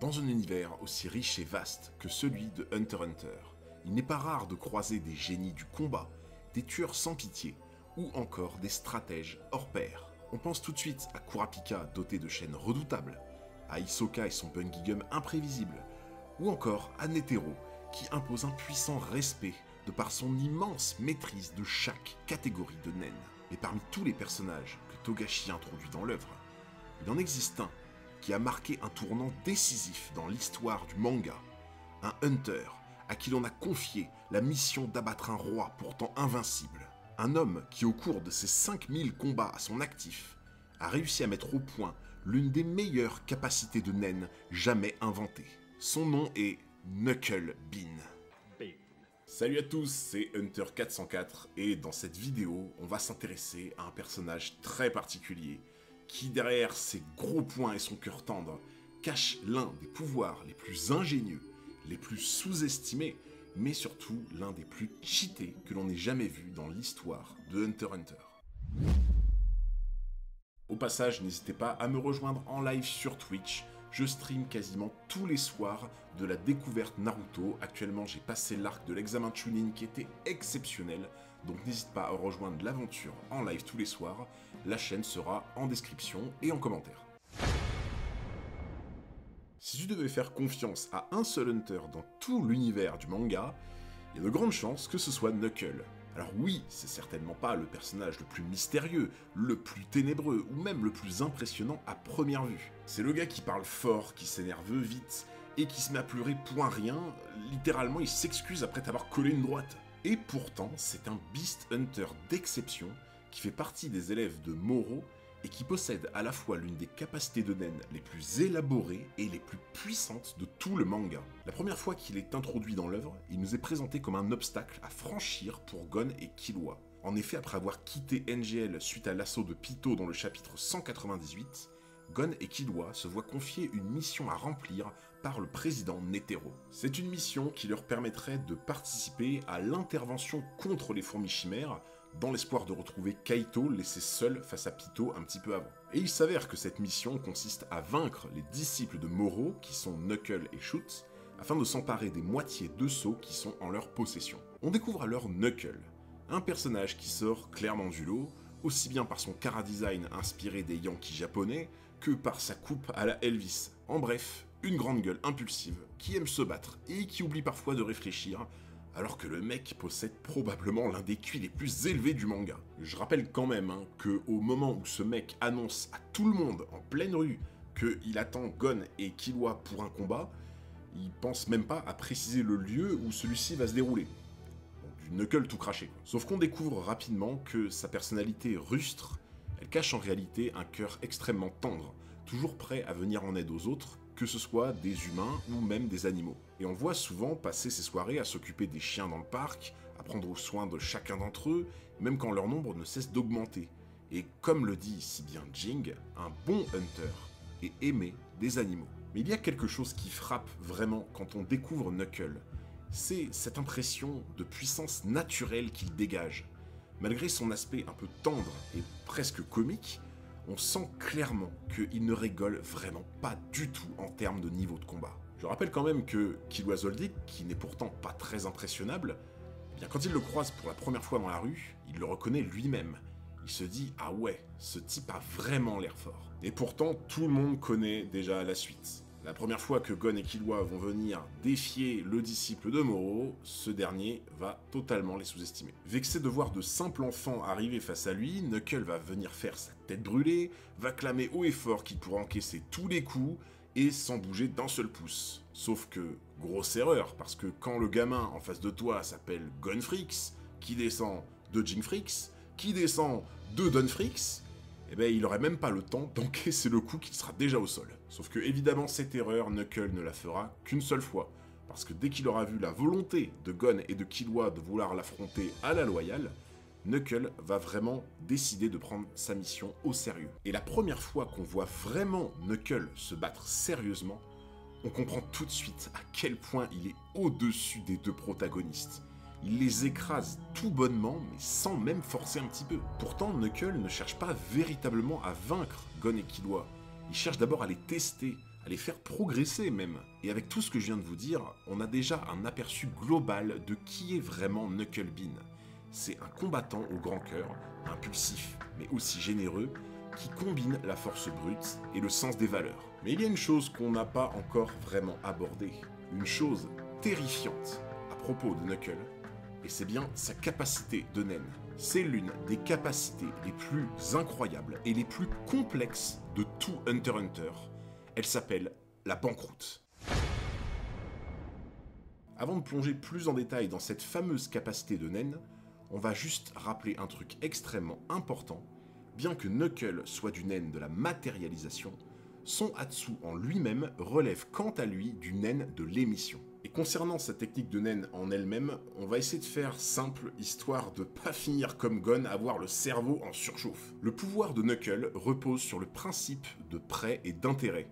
Dans un univers aussi riche et vaste que celui de Hunter x Hunter, il n'est pas rare de croiser des génies du combat, des tueurs sans pitié, ou encore des stratèges hors pair. On pense tout de suite à Kurapika doté de chaînes redoutables, à Hisoka et son Bungee-Gum imprévisible, ou encore à Netero qui impose un puissant respect de par son immense maîtrise de chaque catégorie de nen. Mais parmi tous les personnages que Togashi introduit dans l'œuvre, il en existe un qui a marqué un tournant décisif dans l'histoire du manga, un Hunter à qui l'on a confié la mission d'abattre un roi pourtant invincible. Un homme qui, au cours de ses 5000 combats à son actif, a réussi à mettre au point l'une des meilleures capacités de nen jamais inventées. Son nom est Knuckle Bean. Salut à tous, c'est Hunter 404 et dans cette vidéo, on va s'intéresser à un personnage très particulier qui, derrière ses gros poings et son cœur tendre, cache l'un des pouvoirs les plus ingénieux, les plus sous-estimés, mais surtout l'un des plus cheatés que l'on ait jamais vu dans l'histoire de Hunter x Hunter. Au passage, n'hésitez pas à me rejoindre en live sur Twitch. Je stream quasiment tous les soirs de la découverte Naruto. Actuellement, j'ai passé l'arc de l'examen Chunin qui était exceptionnel. Donc n'hésite pas à rejoindre l'aventure en live tous les soirs. La chaîne sera en description et en commentaire. Si tu devais faire confiance à un seul Hunter dans tout l'univers du manga, il y a de grandes chances que ce soit Knuckle. Alors oui, c'est certainement pas le personnage le plus mystérieux, le plus ténébreux ou même le plus impressionnant à première vue. C'est le gars qui parle fort, qui s'énerve vite et qui se met à pleurer pour un rien, littéralement il s'excuse après t'avoir collé une droite. Et pourtant, c'est un Beast Hunter d'exception qui fait partie des élèves de Moro et qui possède à la fois l'une des capacités de nen les plus élaborées et les plus puissantes de tout le manga. La première fois qu'il est introduit dans l'œuvre, il nous est présenté comme un obstacle à franchir pour Gon et Killua. En effet, après avoir quitté NGL suite à l'assaut de Pitou dans le chapitre 198, Gon et Killua se voient confier une mission à remplir par le président Netero. C'est une mission qui leur permettrait de participer à l'intervention contre les fourmis chimères, dans l'espoir de retrouver Kaito laissé seul face à Pitou un petit peu avant. Et il s'avère que cette mission consiste à vaincre les disciples de Moro, qui sont Knuckle et Shoot, afin de s'emparer des moitiés de sceaux qui sont en leur possession. On découvre alors Knuckle, un personnage qui sort clairement du lot, aussi bien par son chara-design inspiré des Yankees japonais, que par sa coupe à la Elvis. En bref, une grande gueule impulsive, qui aime se battre et qui oublie parfois de réfléchir, alors que le mec possède probablement l'un des QI les plus élevés du manga. Je rappelle quand même que au moment où ce mec annonce à tout le monde en pleine rue qu'il attend Gon et Killua pour un combat, il pense même pas à préciser le lieu où celui-ci va se dérouler. Du Knuckle tout craché. Sauf qu'on découvre rapidement que sa personnalité rustre, elle cache en réalité un cœur extrêmement tendre, toujours prêt à venir en aide aux autres, que ce soit des humains ou même des animaux. Et on voit souvent passer ses soirées à s'occuper des chiens dans le parc, à prendre soin de chacun d'entre eux, même quand leur nombre ne cesse d'augmenter. Et comme le dit si bien Jing, un bon hunter est aimé des animaux. Mais il y a quelque chose qui frappe vraiment quand on découvre Knuckle, c'est cette impression de puissance naturelle qu'il dégage. Malgré son aspect un peu tendre et presque comique, on sent clairement qu'il ne rigole vraiment pas du tout en termes de niveau de combat. Je rappelle quand même que Killua Zoldyck, qui n'est pourtant pas très impressionnable, eh bien quand il le croise pour la première fois dans la rue, il le reconnaît lui-même. Il se dit « Ah ouais, ce type a vraiment l'air fort ». Et pourtant, tout le monde connaît déjà la suite. La première fois que Gon et Killua vont venir défier le disciple de Moro, ce dernier va totalement les sous-estimer. Vexé de voir de simples enfants arriver face à lui, Knuckle va venir faire sa tête brûlée, va clamer haut et fort qu'il pourra encaisser tous les coups, et sans bouger d'un seul pouce. Sauf que, grosse erreur, parce que quand le gamin en face de toi s'appelle Gonfrix, qui descend de Jingfrix, qui descend de Donfrix, eh ben il aurait même pas le temps d'encaisser le coup qu'il sera déjà au sol. Sauf que évidemment cette erreur, Knuckle ne la fera qu'une seule fois, parce que dès qu'il aura vu la volonté de Gon et de Killua de vouloir l'affronter à la loyale, Knuckle va vraiment décider de prendre sa mission au sérieux. Et la première fois qu'on voit vraiment Knuckle se battre sérieusement, on comprend tout de suite à quel point il est au-dessus des deux protagonistes. Il les écrase tout bonnement, mais sans même forcer un petit peu. Pourtant, Knuckle ne cherche pas véritablement à vaincre Gon et Killua. Il cherche d'abord à les tester, à les faire progresser même. Et avec tout ce que je viens de vous dire, on a déjà un aperçu global de qui est vraiment Knuckle Bean. C'est un combattant au grand cœur, impulsif, mais aussi généreux, qui combine la force brute et le sens des valeurs. Mais il y a une chose qu'on n'a pas encore vraiment abordée, une chose terrifiante à propos de Knuckle, et c'est bien sa capacité de naine. C'est l'une des capacités les plus incroyables et les plus complexes de tout Hunter x Hunter. Elle s'appelle la banqueroute. Avant de plonger plus en détail dans cette fameuse capacité de naine, on va juste rappeler un truc extrêmement important. Bien que Knuckle soit du naine de la matérialisation, son Hatsu en lui-même relève quant à lui du naine de l'émission. Et concernant cette technique de naine en elle-même, on va essayer de faire simple, histoire de pas finir comme Gon, avoir le cerveau en surchauffe. Le pouvoir de Knuckle repose sur le principe de prêt et d'intérêt,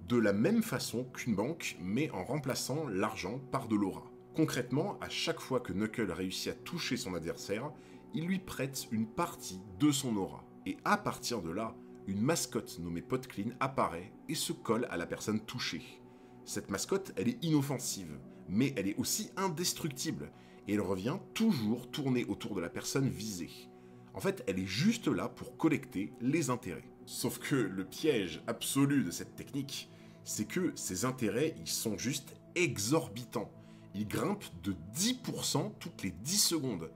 de la même façon qu'une banque, mais en remplaçant l'argent par de l'aura. Concrètement, à chaque fois que Knuckle réussit à toucher son adversaire, il lui prête une partie de son aura. Et à partir de là, une mascotte nommée Podclean apparaît et se colle à la personne touchée. Cette mascotte, elle est inoffensive, mais elle est aussi indestructible, et elle revient toujours tourner autour de la personne visée. En fait, elle est juste là pour collecter les intérêts. Sauf que le piège absolu de cette technique, c'est que ces intérêts, ils sont juste exorbitants. Ils grimpent de 10% toutes les 10 secondes.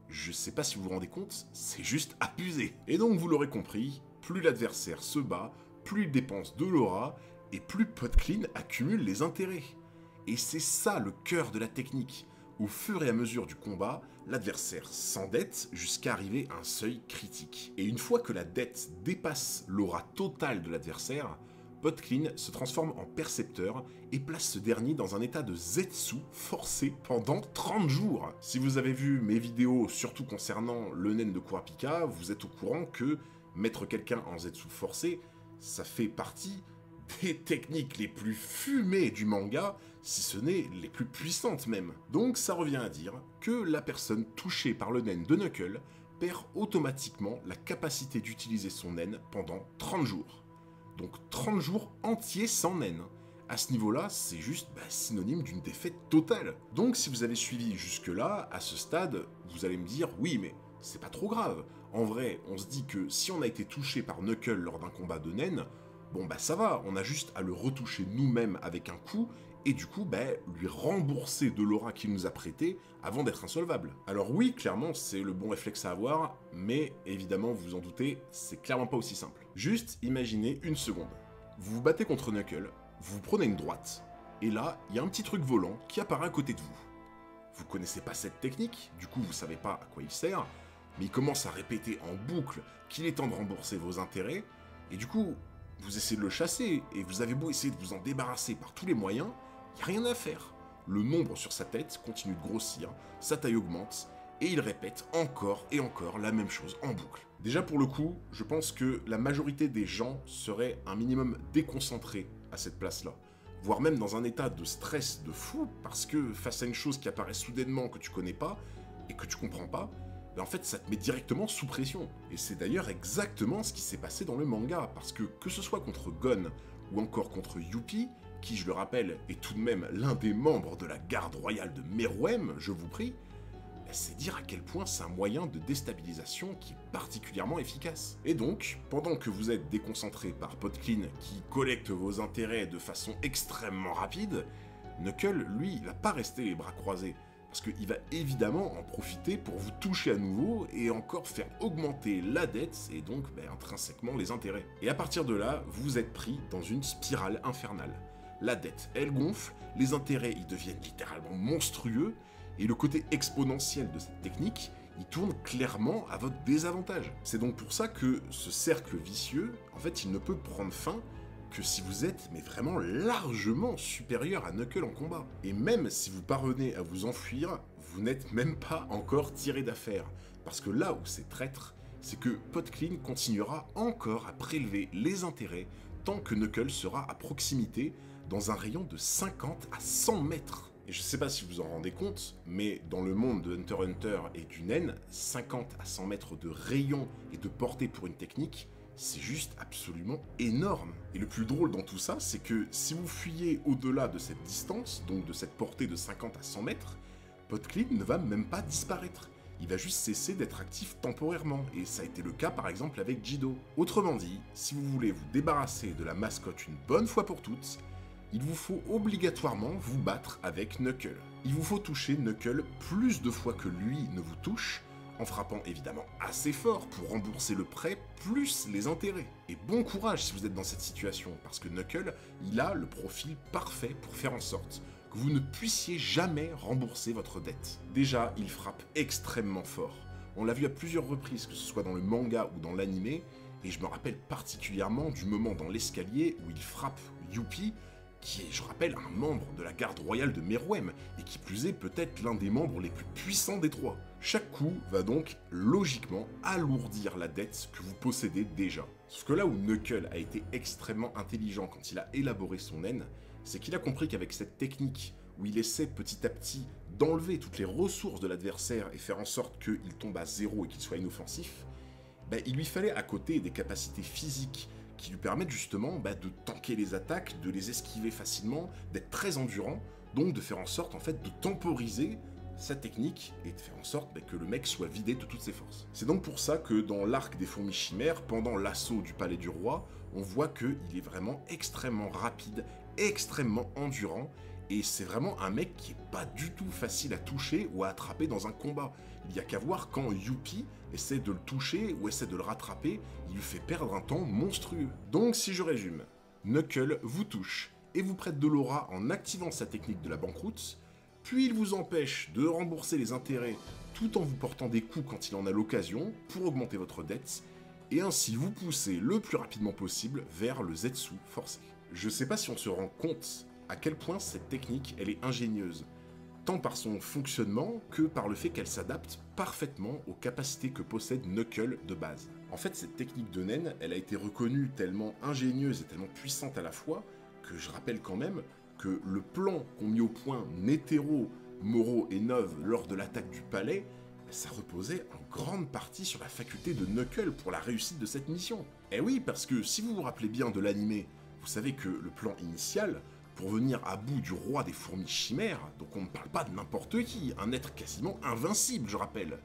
Je sais pas si vous vous rendez compte, c'est juste abusé. Et donc vous l'aurez compris, plus l'adversaire se bat, plus il dépense de l'aura, et plus Podclean accumule les intérêts. Et c'est ça le cœur de la technique. Au fur et à mesure du combat, l'adversaire s'endette jusqu'à arriver à un seuil critique. Et une fois que la dette dépasse l'aura totale de l'adversaire, Podclean se transforme en percepteur et place ce dernier dans un état de Zetsu forcé pendant 30 jours. Si vous avez vu mes vidéos, surtout concernant le nen de Kurapika, vous êtes au courant que mettre quelqu'un en Zetsu forcé, ça fait partie des techniques les plus fumées du manga, si ce n'est les plus puissantes même. Donc ça revient à dire que la personne touchée par le nen de Knuckle perd automatiquement la capacité d'utiliser son nen pendant 30 jours. Donc 30 jours entiers sans naine. À ce niveau-là, c'est juste synonyme d'une défaite totale. Donc si vous avez suivi jusque-là, à ce stade, vous allez me dire, oui mais c'est pas trop grave. En vrai, on se dit que si on a été touché par Knuckle lors d'un combat de naine, bon ça va, on a juste à le retoucher nous-mêmes avec un coup, et du coup lui rembourser de l'aura qu'il nous a prêté avant d'être insolvable. Alors oui, clairement, c'est le bon réflexe à avoir, mais évidemment, vous vous en doutez, c'est clairement pas aussi simple. Juste imaginez une seconde. Vous vous battez contre Knuckle, vous prenez une droite, et là, il y a un petit truc volant qui apparaît à côté de vous. Vous connaissez pas cette technique, du coup vous savez pas à quoi il sert, mais il commence à répéter en boucle qu'il est temps de rembourser vos intérêts, et du coup, vous essayez de le chasser, et vous avez beau essayer de vous en débarrasser par tous les moyens, il n'y a rien à faire. Le nombre sur sa tête continue de grossir, sa taille augmente, et il répète encore et encore la même chose en boucle. Déjà pour le coup, je pense que la majorité des gens seraient un minimum déconcentrés à cette place-là, voire même dans un état de stress de fou, parce que face à une chose qui apparaît soudainement que tu connais pas, et que tu comprends pas, en fait ça te met directement sous pression. Et c'est d'ailleurs exactement ce qui s'est passé dans le manga, parce que ce soit contre Gon, ou encore contre Youpi, qui je le rappelle est tout de même l'un des membres de la garde royale de Meruem, je vous prie, c'est dire à quel point c'est un moyen de déstabilisation qui est particulièrement efficace. Et donc, pendant que vous êtes déconcentré par Podclean qui collecte vos intérêts de façon extrêmement rapide, Knuckle, lui, il va pas rester les bras croisés, parce qu'il va évidemment en profiter pour vous toucher à nouveau et encore faire augmenter la dette et donc intrinsèquement les intérêts. Et à partir de là, vous êtes pris dans une spirale infernale. La dette, elle gonfle, les intérêts, ils deviennent littéralement monstrueux, et le côté exponentiel de cette technique, il tourne clairement à votre désavantage. C'est donc pour ça que ce cercle vicieux, en fait, il ne peut prendre fin que si vous êtes vraiment largement supérieur à Knuckle en combat. Et même si vous parvenez à vous enfuir, vous n'êtes même pas encore tiré d'affaire. Parce que là où c'est traître, c'est que Podclean continuera encore à prélever les intérêts tant que Knuckle sera à proximité dans un rayon de 50 à 100 mètres. Et je sais pas si vous en rendez compte, mais dans le monde de Hunter x Hunter et du nen, 50 à 100 mètres de rayon et de portée pour une technique, c'est juste absolument énorme. Et le plus drôle dans tout ça, c'est que si vous fuyez au-delà de cette distance, donc de cette portée de 50 à 100 mètres, Podclean ne va même pas disparaître. Il va juste cesser d'être actif temporairement, et ça a été le cas par exemple avec Jido. Autrement dit, si vous voulez vous débarrasser de la mascotte une bonne fois pour toutes, il vous faut obligatoirement vous battre avec Knuckle. Il vous faut toucher Knuckle plus de fois que lui ne vous touche, en frappant évidemment assez fort pour rembourser le prêt plus les intérêts. Et bon courage si vous êtes dans cette situation, parce que Knuckle, il a le profil parfait pour faire en sorte que vous ne puissiez jamais rembourser votre dette. Déjà, il frappe extrêmement fort. On l'a vu à plusieurs reprises, que ce soit dans le manga ou dans l'anime, et je me rappelle particulièrement du moment dans l'escalier où il frappe Youpi, qui est, je rappelle, un membre de la garde royale de Meruem, et qui plus est peut-être l'un des membres les plus puissants des trois. Chaque coup va donc logiquement alourdir la dette que vous possédez déjà. Sauf que là où Knuckle a été extrêmement intelligent quand il a élaboré son naine, c'est qu'il a compris qu'avec cette technique où il essaie petit à petit d'enlever toutes les ressources de l'adversaire et faire en sorte qu'il tombe à zéro et qu'il soit inoffensif, il lui fallait à côté des capacités physiques qui lui permettent justement de tanker les attaques, de les esquiver facilement, d'être très endurant, donc de faire en sorte en fait de temporiser sa technique et de faire en sorte que le mec soit vidé de toutes ses forces. C'est donc pour ça que dans l'arc des fourmis chimères, pendant l'assaut du palais du roi, on voit qu'il est vraiment extrêmement rapide, extrêmement endurant, et c'est vraiment un mec qui est pas du tout facile à toucher ou à attraper dans un combat. Il y a qu'à voir quand Youpi essaie de le toucher ou essaie de le rattraper, il lui fait perdre un temps monstrueux. Donc si je résume, Knuckle vous touche et vous prête de l'aura en activant sa technique de la banqueroute, puis il vous empêche de rembourser les intérêts tout en vous portant des coups quand il en a l'occasion pour augmenter votre dette, et ainsi vous pousser le plus rapidement possible vers le Zetsu forcé. Je sais pas si on se rend compte à quel point cette technique elle est ingénieuse, tant par son fonctionnement que par le fait qu'elle s'adapte parfaitement aux capacités que possède Knuckle de base. En fait, cette technique de naine, elle a été reconnue tellement ingénieuse et tellement puissante à la fois, que je rappelle quand même que le plan qu'ont mis au point Netero, Moro et Nove lors de l'attaque du palais, ça reposait en grande partie sur la faculté de Knuckle pour la réussite de cette mission. Et oui, parce que si vous vous rappelez bien de l'anime, vous savez que le plan initial, pour venir à bout du roi des fourmis chimères, donc on ne parle pas de n'importe qui, un être quasiment invincible, je rappelle,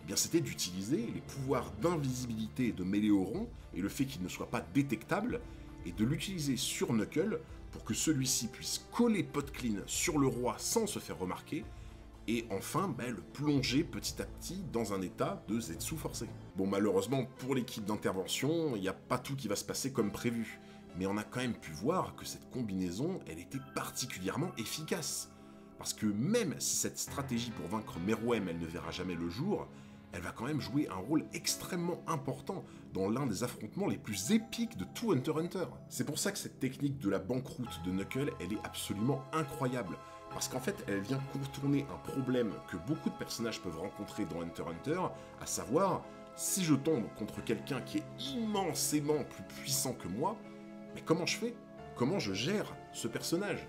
eh bien c'était d'utiliser les pouvoirs d'invisibilité de Méléoron et le fait qu'il ne soit pas détectable, et de l'utiliser sur Knuckle pour que celui-ci puisse coller Podclean sur le roi sans se faire remarquer, et enfin le plonger petit à petit dans un état de Zetsu forcé. Bon, malheureusement pour l'équipe d'intervention, il n'y a pas tout qui va se passer comme prévu, mais on a quand même pu voir que cette combinaison, elle était particulièrement efficace. Parce que même si cette stratégie pour vaincre Meruem, elle ne verra jamais le jour, elle va quand même jouer un rôle extrêmement important dans l'un des affrontements les plus épiques de tout Hunter x Hunter. C'est pour ça que cette technique de la banqueroute de Knuckle, elle est absolument incroyable. Parce qu'en fait, elle vient contourner un problème que beaucoup de personnages peuvent rencontrer dans Hunter x Hunter, à savoir, si je tombe contre quelqu'un qui est immensément plus puissant que moi, mais comment je fais? Comment je gère ce personnage?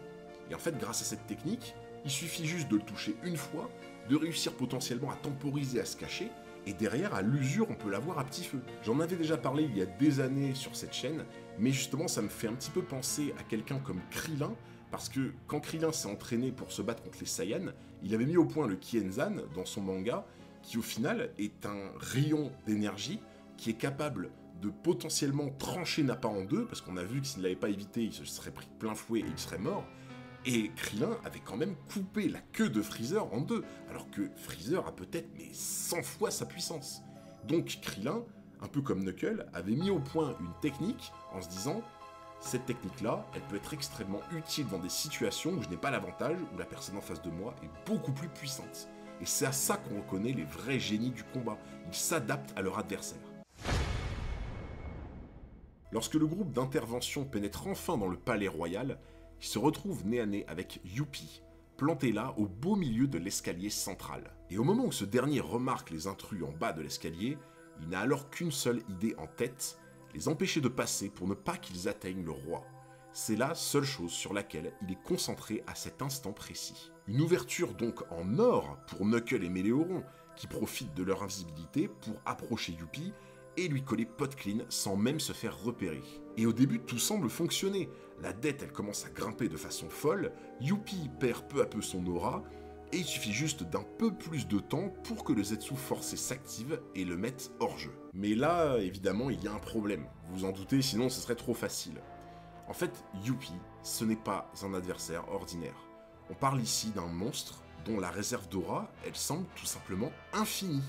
Et en fait, grâce à cette technique, il suffit juste de le toucher une fois, de réussir potentiellement à temporiser, à se cacher, et derrière, à l'usure, on peut l'avoir à petit feu. J'en avais déjà parlé il y a des années sur cette chaîne, mais justement, ça me fait un petit peu penser à quelqu'un comme Krillin, parce que quand Krillin s'est entraîné pour se battre contre les Saiyans, il avait mis au point le Kienzan dans son manga, qui au final est un rayon d'énergie qui est capable de potentiellement trancher Nappa en deux, parce qu'on a vu que s'il ne l'avait pas évité, il se serait pris plein fouet et il serait mort. Et Krillin avait quand même coupé la queue de Freezer en deux, alors que Freezer a peut-être 100 fois sa puissance. Donc Krillin, un peu comme Knuckle, avait mis au point une technique en se disant « Cette technique-là, elle peut être extrêmement utile dans des situations où je n'ai pas l'avantage, où la personne en face de moi est beaucoup plus puissante. » Et c'est à ça qu'on reconnaît les vrais génies du combat, ils s'adaptent à leur adversaire. Lorsque le groupe d'intervention pénètre enfin dans le palais royal, il se retrouve nez à nez avec Youpi, planté là au beau milieu de l'escalier central. Et au moment où ce dernier remarque les intrus en bas de l'escalier, il n'a alors qu'une seule idée en tête, les empêcher de passer pour ne pas qu'ils atteignent le roi. C'est la seule chose sur laquelle il est concentré à cet instant précis. Une ouverture donc en or pour Knuckle et Méléoron, qui profitent de leur invisibilité pour approcher Youpi et lui coller pot clean sans même se faire repérer. Et au début, tout semble fonctionner. La dette, elle commence à grimper de façon folle, Youpi perd peu à peu son aura, et il suffit juste d'un peu plus de temps pour que le Zetsu forcé s'active et le mette hors jeu. Mais là, évidemment, il y a un problème. Vous vous en doutez, sinon ce serait trop facile. En fait, Youpi, ce n'est pas un adversaire ordinaire. On parle ici d'un monstre dont la réserve d'aura, elle semble tout simplement infinie.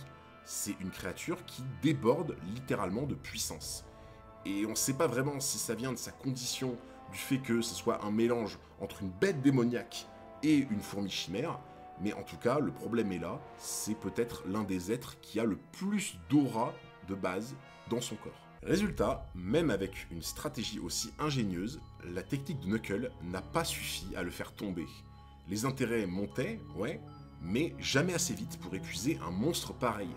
C'est une créature qui déborde littéralement de puissance. Et on ne sait pas vraiment si ça vient de sa condition, du fait que ce soit un mélange entre une bête démoniaque et une fourmi chimère, mais en tout cas, le problème est là, c'est peut-être l'un des êtres qui a le plus d'aura de base dans son corps. Résultat, même avec une stratégie aussi ingénieuse, la technique de Knuckle n'a pas suffi à le faire tomber. Les intérêts montaient, ouais, mais jamais assez vite pour épuiser un monstre pareil.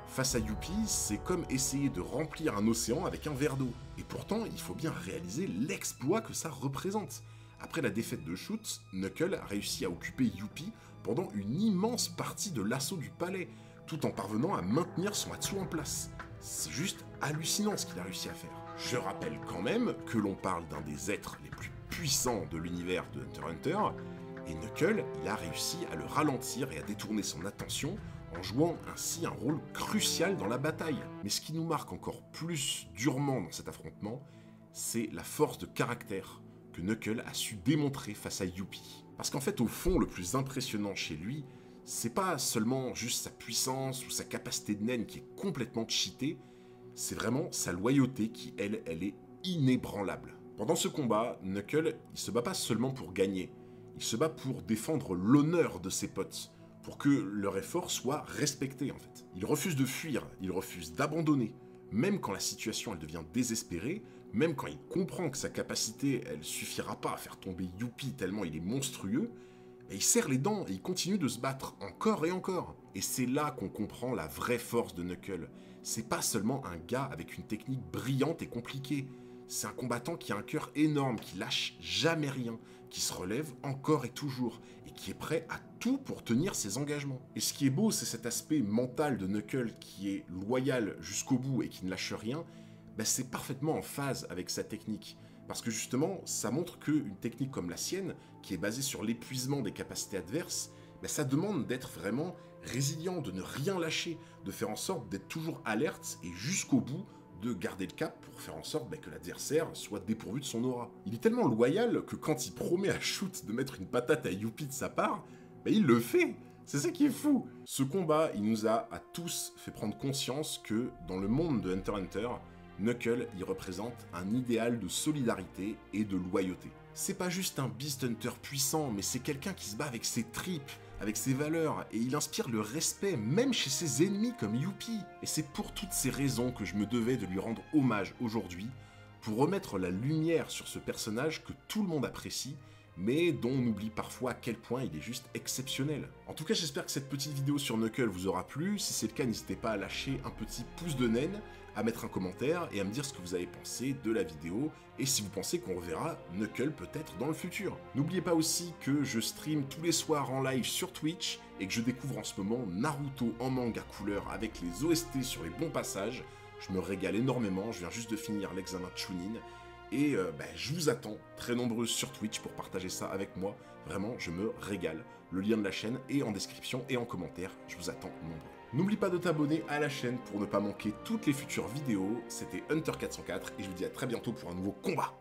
Face à Youpi, c'est comme essayer de remplir un océan avec un verre d'eau. Et pourtant, il faut bien réaliser l'exploit que ça représente. Après la défaite de Shoot, Knuckle a réussi à occuper Youpi pendant une immense partie de l'assaut du palais, tout en parvenant à maintenir son Hatsu en place. C'est juste hallucinant ce qu'il a réussi à faire. Je rappelle quand même que l'on parle d'un des êtres les plus puissants de l'univers de Hunter x Hunter, et Knuckle, il a réussi à le ralentir et à détourner son attention en jouant ainsi un rôle crucial dans la bataille. Mais ce qui nous marque encore plus durement dans cet affrontement, c'est la force de caractère que Knuckle a su démontrer face à Youpi. Parce qu'en fait, au fond, le plus impressionnant chez lui, c'est pas seulement juste sa puissance ou sa capacité de naine qui est complètement cheatée, c'est vraiment sa loyauté qui, elle est inébranlable. Pendant ce combat, Knuckle, il se bat pas seulement pour gagner, il se bat pour défendre l'honneur de ses potes, pour que leur effort soit respecté en fait. Il refuse de fuir, il refuse d'abandonner, même quand la situation elle devient désespérée, même quand il comprend que sa capacité elle suffira pas à faire tomber Youpi tellement il est monstrueux, et il serre les dents et il continue de se battre encore et encore. Et c'est là qu'on comprend la vraie force de Knuckle. C'est pas seulement un gars avec une technique brillante et compliquée, c'est un combattant qui a un cœur énorme, qui lâche jamais rien, qui se relève encore et toujours, et qui est prêt à tout pour tenir ses engagements. Et ce qui est beau, c'est cet aspect mental de Knuckle qui est loyal jusqu'au bout et qui ne lâche rien, c'est parfaitement en phase avec sa technique. Parce que justement, ça montre qu'une technique comme la sienne, qui est basée sur l'épuisement des capacités adverses, ça demande d'être vraiment résilient, de ne rien lâcher, de faire en sorte d'être toujours alerte et jusqu'au bout, de garder le cap pour faire en sorte que l'adversaire soit dépourvu de son aura. Il est tellement loyal que quand il promet à Shoot de mettre une patate à Youpi de sa part, il le fait. C'est ça qui est fou. Ce combat, il nous a à tous fait prendre conscience que dans le monde de Hunter x Hunter, Knuckle, il représente un idéal de solidarité et de loyauté. C'est pas juste un Beast Hunter puissant, mais c'est quelqu'un qui se bat avec ses tripes, avec ses valeurs, et il inspire le respect même chez ses ennemis comme Youpi. Et c'est pour toutes ces raisons que je me devais de lui rendre hommage aujourd'hui, pour remettre la lumière sur ce personnage que tout le monde apprécie, mais dont on oublie parfois à quel point il est juste exceptionnel. En tout cas, j'espère que cette petite vidéo sur Knuckle vous aura plu. Si c'est le cas, n'hésitez pas à lâcher un petit pouce de naine, à mettre un commentaire et à me dire ce que vous avez pensé de la vidéo et si vous pensez qu'on reverra Knuckle peut-être dans le futur. N'oubliez pas aussi que je stream tous les soirs en live sur Twitch et que je découvre en ce moment Naruto en manga couleur avec les OST sur les bons passages. Je me régale énormément, je viens juste de finir l'examen de Chunin. Et je vous attends très nombreux sur Twitch pour partager ça avec moi. Vraiment, je me régale. Le lien de la chaîne est en description et en commentaire. Je vous attends nombreux. N'oublie pas de t'abonner à la chaîne pour ne pas manquer toutes les futures vidéos. C'était Hunter404 et je vous dis à très bientôt pour un nouveau combat.